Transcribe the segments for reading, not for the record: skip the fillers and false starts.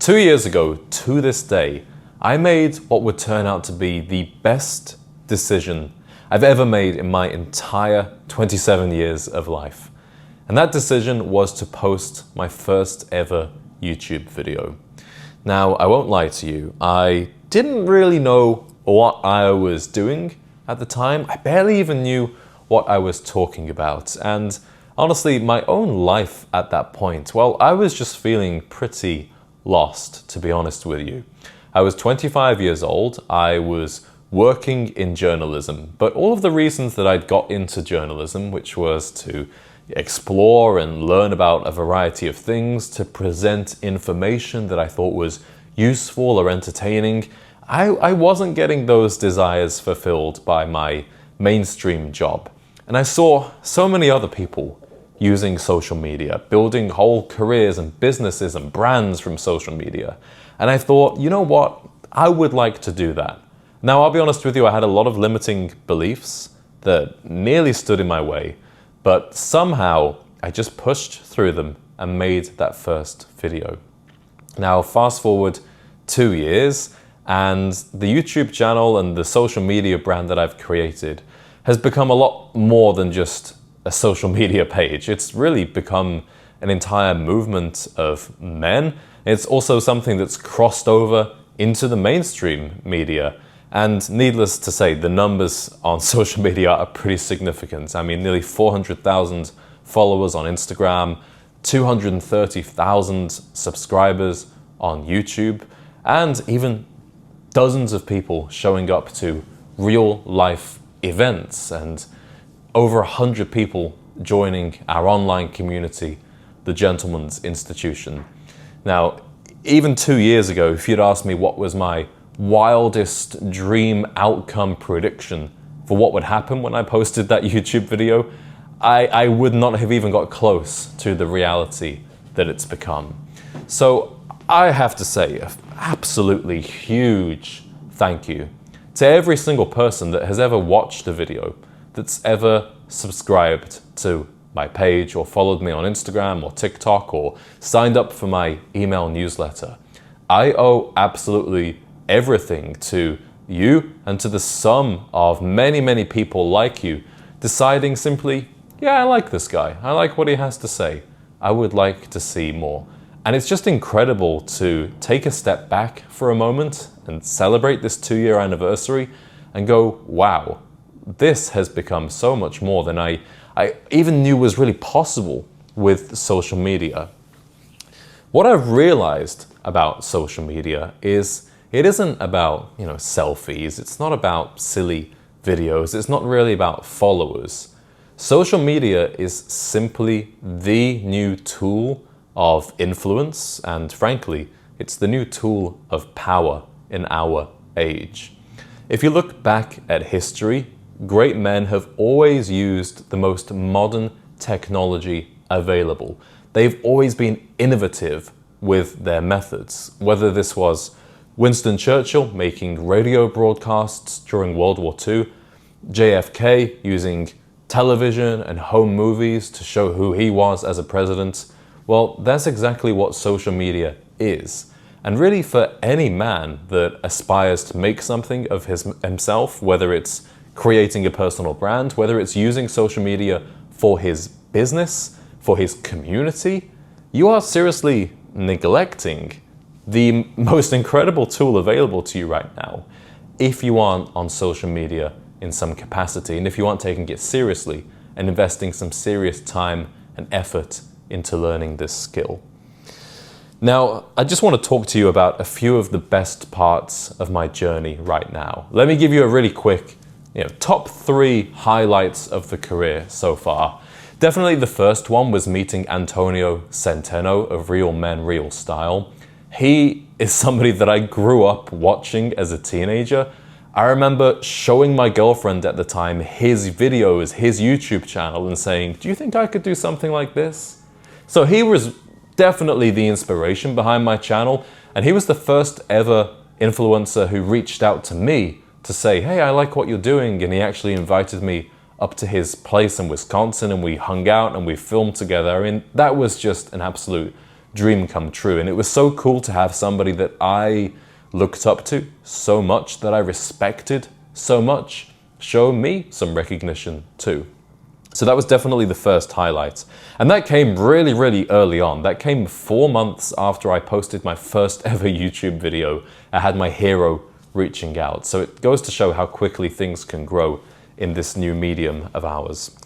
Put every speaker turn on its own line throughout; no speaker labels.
2 years ago, to this day, I made what would turn out to be the best decision I've ever made in my entire 27 years of life. And that decision was to post my first ever YouTube video. Now, I won't lie to you, I didn't really know what I was doing at the time. I barely even knew what I was talking about. And honestly, my own life at that point, well, I was just feeling pretty lost, to be honest with you. I was 25 years old, I was working in journalism, but all of the reasons that I'd got into journalism, which was to explore and learn about a variety of things, to present information that I thought was useful or entertaining, I wasn't getting those desires fulfilled by my mainstream job. And I saw so many other people using social media, building whole careers and businesses and brands from social media. And I thought, you know what? I would like to do that. Now, I'll be honest with you, I had a lot of limiting beliefs that nearly stood in my way, but somehow I just pushed through them and made that first video. Now, fast forward 2 years, and the YouTube channel and the social media brand that I've created has become a lot more than just a social media page. It's really become an entire movement of men. It's also something that's crossed over into the mainstream media. And needless to say, the numbers on social media are pretty significant. I mean, nearly 400,000 followers on Instagram, 230,000 subscribers on YouTube, and even dozens of people showing up to real life events, and over 100 people joining our online community, the Gentleman's Institution. Now, even 2 years ago, if you'd asked me what was my wildest dream outcome prediction for what would happen when I posted that YouTube video, I would not have even got close to the reality that it's become. So I have to say an absolutely huge thank you to every single person that has ever watched a video, that's ever subscribed to my page or followed me on Instagram or TikTok or signed up for my email newsletter. I owe absolutely everything to you and to the sum of many, many people like you deciding simply, yeah, I like this guy. I like what he has to say. I would like to see more. And it's just incredible to take a step back for a moment and celebrate this 2-year anniversary and go, wow, this has become so much more than I even knew was really possible with social media. What I've realized about social media is it isn't about, selfies. It's not about silly videos. It's not really about followers. Social media is simply the new tool of influence, and frankly, it's the new tool of power in our age. If you look back at history, great men have always used the most modern technology available. They've always been innovative with their methods, whether this was Winston Churchill making radio broadcasts during World War II, JFK using television and home movies to show who he was as a president. Well, that's exactly what social media is. And really, for any man that aspires to make something of himself, whether it's creating a personal brand, whether it's using social media for his business, for his community, you are seriously neglecting the most incredible tool available to you right now if you aren't on social media in some capacity, and if you aren't taking it seriously and investing some serious time and effort into learning this skill. Now, I just want to talk to you about a few of the best parts of my journey right now. Let me give you a really quick, top 3 highlights of the career so far. Definitely the first one was meeting Antonio Centeno of Real Men, Real Style. He is somebody that I grew up watching as a teenager. I remember showing my girlfriend at the time his videos, his YouTube channel, and saying, do you think I could do something like this? So he was definitely the inspiration behind my channel, and he was the first ever influencer who reached out to me to say, hey, I like what you're doing, and he actually invited me up to his place in Wisconsin, and we hung out and we filmed together. I mean, that was just an absolute dream come true. And it was so cool to have somebody that I looked up to so much, that I respected so much, show me some recognition too. So that was definitely the first highlight. And that came really, really early on. That came 4 months after I posted my first ever YouTube video. I had my hero reaching out. So it goes to show how quickly things can grow in this new medium of ours.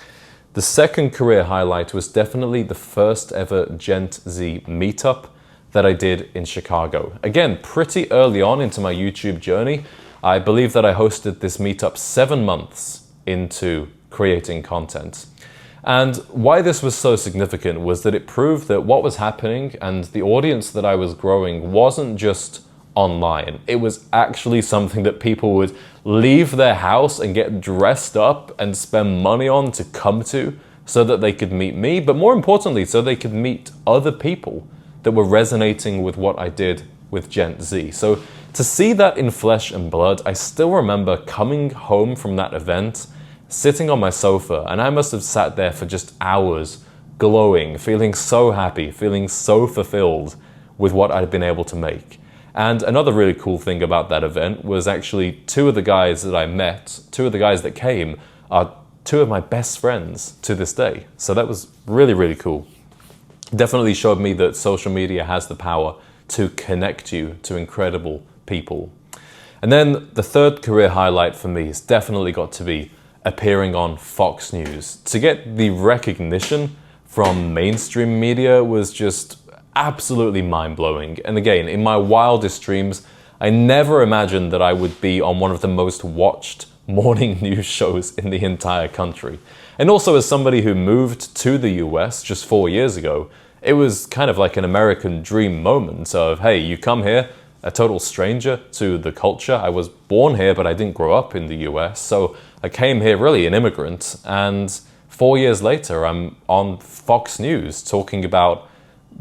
The second career highlight was definitely the first ever Gent Z meetup that I did in Chicago. Again, pretty early on into my YouTube journey. I believe that I hosted this meetup 7 months into creating content. And why this was so significant was that it proved that what was happening and the audience that I was growing wasn't just online. It was actually something that people would leave their house and get dressed up and spend money on to come to so that they could meet me, but more importantly, so they could meet other people that were resonating with what I did with Gent Z. So to see that in flesh and blood, I still remember coming home from that event, sitting on my sofa, and I must have sat there for just hours, glowing, feeling so happy, feeling so fulfilled with what I'd been able to make. And another really cool thing about that event was actually 2 of the guys that I met, 2 of the guys that came, are 2 of my best friends to this day. So that was really, really cool. Definitely showed me that social media has the power to connect you to incredible people. And then the third career highlight for me has definitely got to be appearing on Fox News. To get the recognition from mainstream media was just absolutely mind-blowing. And again, in my wildest dreams, I never imagined that I would be on one of the most watched morning news shows in the entire country. And also, as somebody who moved to the US just 4 years ago, it was kind of like an American dream moment of, hey, you come here, a total stranger to the culture. I was born here, but I didn't grow up in the US. So I came here really an immigrant. And 4 years later, I'm on Fox News talking about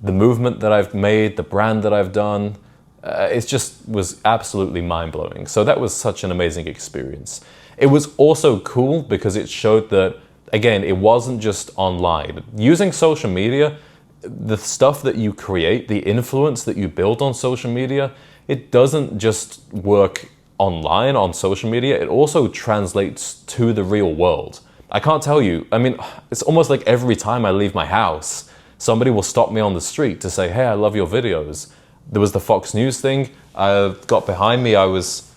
the movement that I've made, the brand that I've done. It just was absolutely mind-blowing. So that was such an amazing experience. It was also cool because it showed that, again, it wasn't just online. Using social media, the stuff that you create, the influence that you build on social media, it doesn't just work online on social media, it also translates to the real world. I can't tell you, I mean, it's almost like every time I leave my house, somebody will stop me on the street to say, hey, I love your videos. There was the Fox News thing I got behind me. I was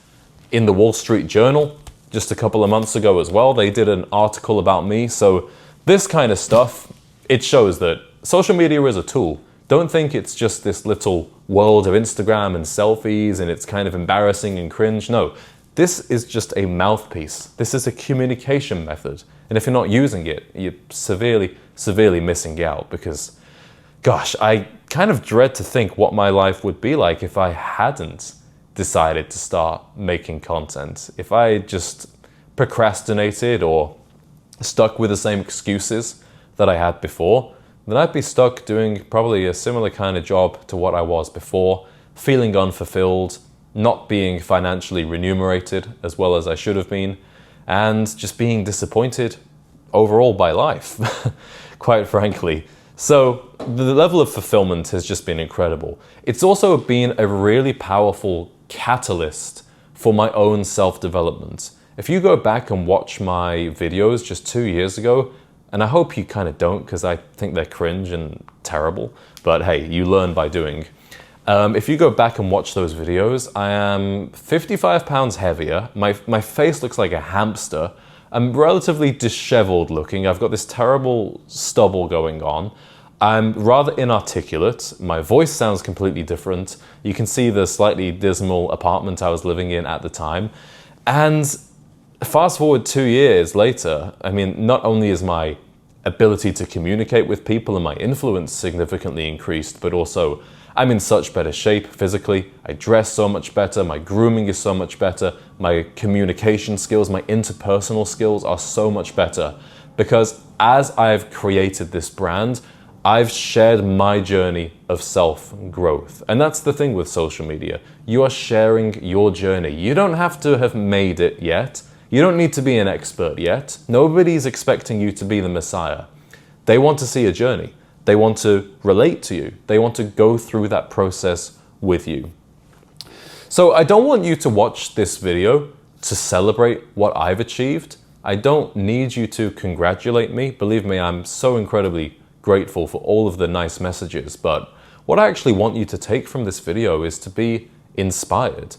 in the Wall Street Journal just a couple of months ago as well. They did an article about me. So this kind of stuff, it shows that social media is a tool. Don't think it's just this little world of Instagram and selfies and it's kind of embarrassing and cringe. No, this is just a mouthpiece. This is a communication method. And if you're not using it, you're severely, severely missing out because, gosh, I kind of dread to think what my life would be like if I hadn't decided to start making content. If I just procrastinated or stuck with the same excuses that I had before, then I'd be stuck doing probably a similar kind of job to what I was before, feeling unfulfilled, not being financially remunerated as well as I should have been, and just being disappointed overall by life, quite frankly. So the level of fulfillment has just been incredible. It's also been a really powerful catalyst for my own self-development. If you go back and watch my videos just 2 years ago, and I hope you kind of don't because I think they're cringe and terrible, but hey, you learn by doing. If you go back and watch those videos, I am 55 pounds heavier. My face looks like a hamster. I'm relatively disheveled looking. I've got this terrible stubble going on. I'm rather inarticulate. My voice sounds completely different. You can see the slightly dismal apartment I was living in at the time. And fast forward 2 years later, I mean, not only is my ability to communicate with people and my influence significantly increased, but also I'm in such better shape physically. I dress so much better. My grooming is so much better. My communication skills, my interpersonal skills are so much better because as I've created this brand, I've shared my journey of self-growth. And that's the thing with social media. You are sharing your journey. You don't have to have made it yet. You don't need to be an expert yet. Nobody's expecting you to be the Messiah. They want to see a journey. They want to relate to you. They want to go through that process with you. So I don't want you to watch this video to celebrate what I've achieved. I don't need you to congratulate me. Believe me, I'm so incredibly grateful for all of the nice messages. But what I actually want you to take from this video is to be inspired.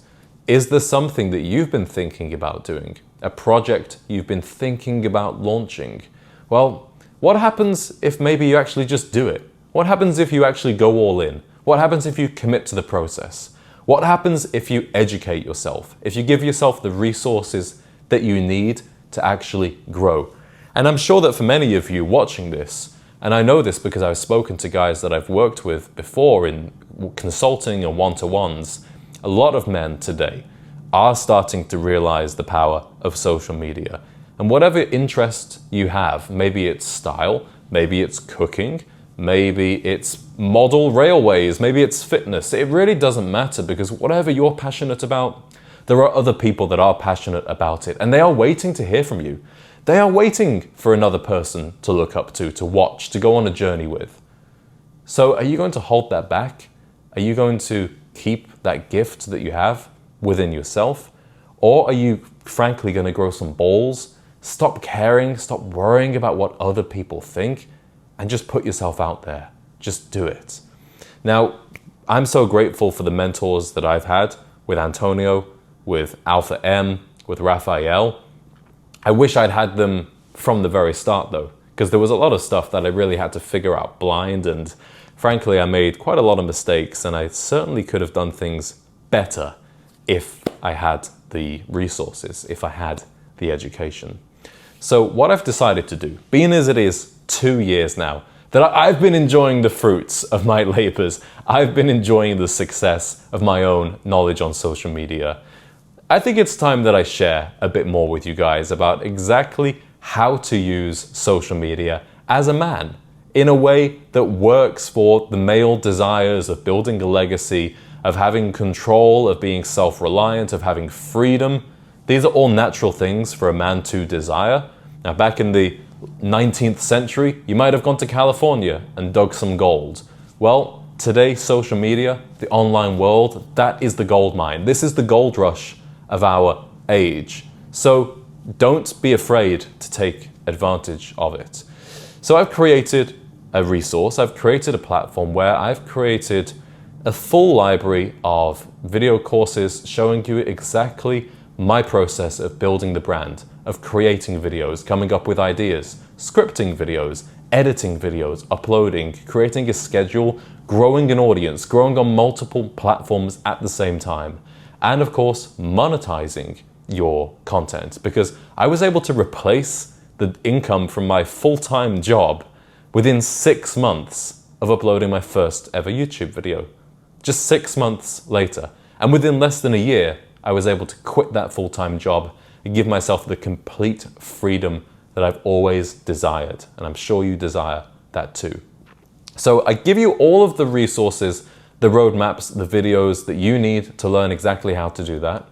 Is there something that you've been thinking about doing? A project you've been thinking about launching? Well, what happens if maybe you actually just do it? What happens if you actually go all in? What happens if you commit to the process? What happens if you educate yourself? If you give yourself the resources that you need to actually grow? And I'm sure that for many of you watching this, and I know this because I've spoken to guys that I've worked with before in consulting and one-to-ones, a lot of men today are starting to realize the power of social media. And whatever interest you have, maybe it's style, maybe it's cooking, maybe it's model railways, maybe it's fitness. It really doesn't matter, because whatever you're passionate about, there are other people that are passionate about it, and they are waiting to hear from you. They are waiting for another person to look up to watch, to go on a journey with. So are you going to hold that back? Are you going to keep that gift that you have within yourself? Or are you frankly going to grow some balls, stop caring, stop worrying about what other people think, and just put yourself out there? Just do it. Now, I'm so grateful for the mentors that I've had with Antonio, with Alpha M, with Raphael. I wish I'd had them from the very start though, because there was a lot of stuff that I really had to figure out blind, and frankly, I made quite a lot of mistakes, and I certainly could have done things better if I had the resources, if I had the education. So what I've decided to do, being as it is 2 years now, that I've been enjoying the fruits of my labors, I've been enjoying the success of my own knowledge on social media, I think it's time that I share a bit more with you guys about exactly how to use social media as a man in a way that works for the male desires of building a legacy, of having control, of being self-reliant, of having freedom. These are all natural things for a man to desire. Now, back in the 19th century, you might have gone to California and dug some gold. Well, today, social media, the online world, that is the gold mine. This is the gold rush of our age. So don't be afraid to take advantage of it. So I've created a resource, I've created a platform where I've created a full library of video courses showing you exactly my process of building the brand, of creating videos, coming up with ideas, scripting videos, editing videos, uploading, creating a schedule, growing an audience, growing on multiple platforms at the same time. And of course, monetizing your content, because I was able to replace the income from my full-time job within 6 months of uploading my first ever YouTube video. Just 6 months later. And within less than a year, I was able to quit that full-time job and give myself the complete freedom that I've always desired. And I'm sure you desire that too. So I give you all of the resources, the roadmaps, the videos that you need to learn exactly how to do that.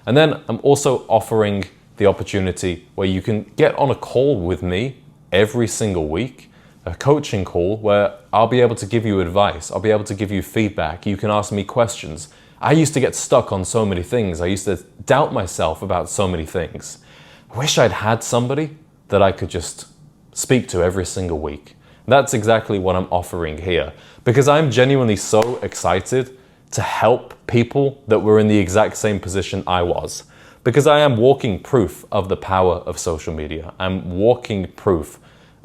And then I'm also offering the opportunity where you can get on a call with me every single week, a coaching call where I'll be able to give you advice, I'll be able to give you feedback, you can ask me questions. I used to get stuck on so many things, I used to doubt myself about so many things. I wish I'd had somebody that I could just speak to every single week. That's exactly what I'm offering here, because I'm genuinely so excited to help people that were in the exact same position I was, because I am walking proof of the power of social media. I'm walking proof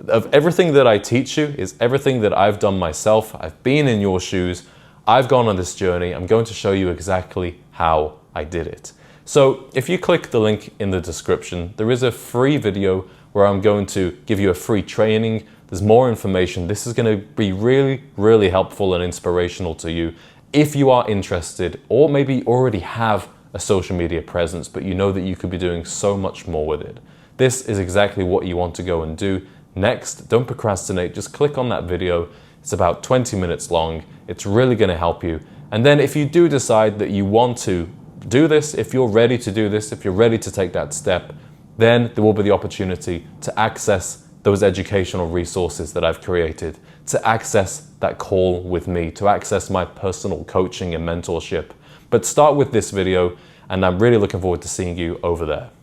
of everything that I teach you is everything that I've done myself. I've been in your shoes. I've gone on this journey. I'm going to show you exactly how I did it. So if you click the link in the description, there is a free video where I'm going to give you a free training. There's more information. This is going to be really, really helpful and inspirational to you if you are interested, or maybe already have a social media presence, but you know that you could be doing so much more with it. This is exactly what you want to go and do next. Don't procrastinate. Just click on that video. It's about 20 minutes long. It's really going to help you. And then if you do decide that you want to do this, if you're ready to do this, if you're ready to take that step, then there will be the opportunity to access those educational resources that I've created to access that call with me, to access my personal coaching and mentorship. But start with this video, and I'm really looking forward to seeing you over there.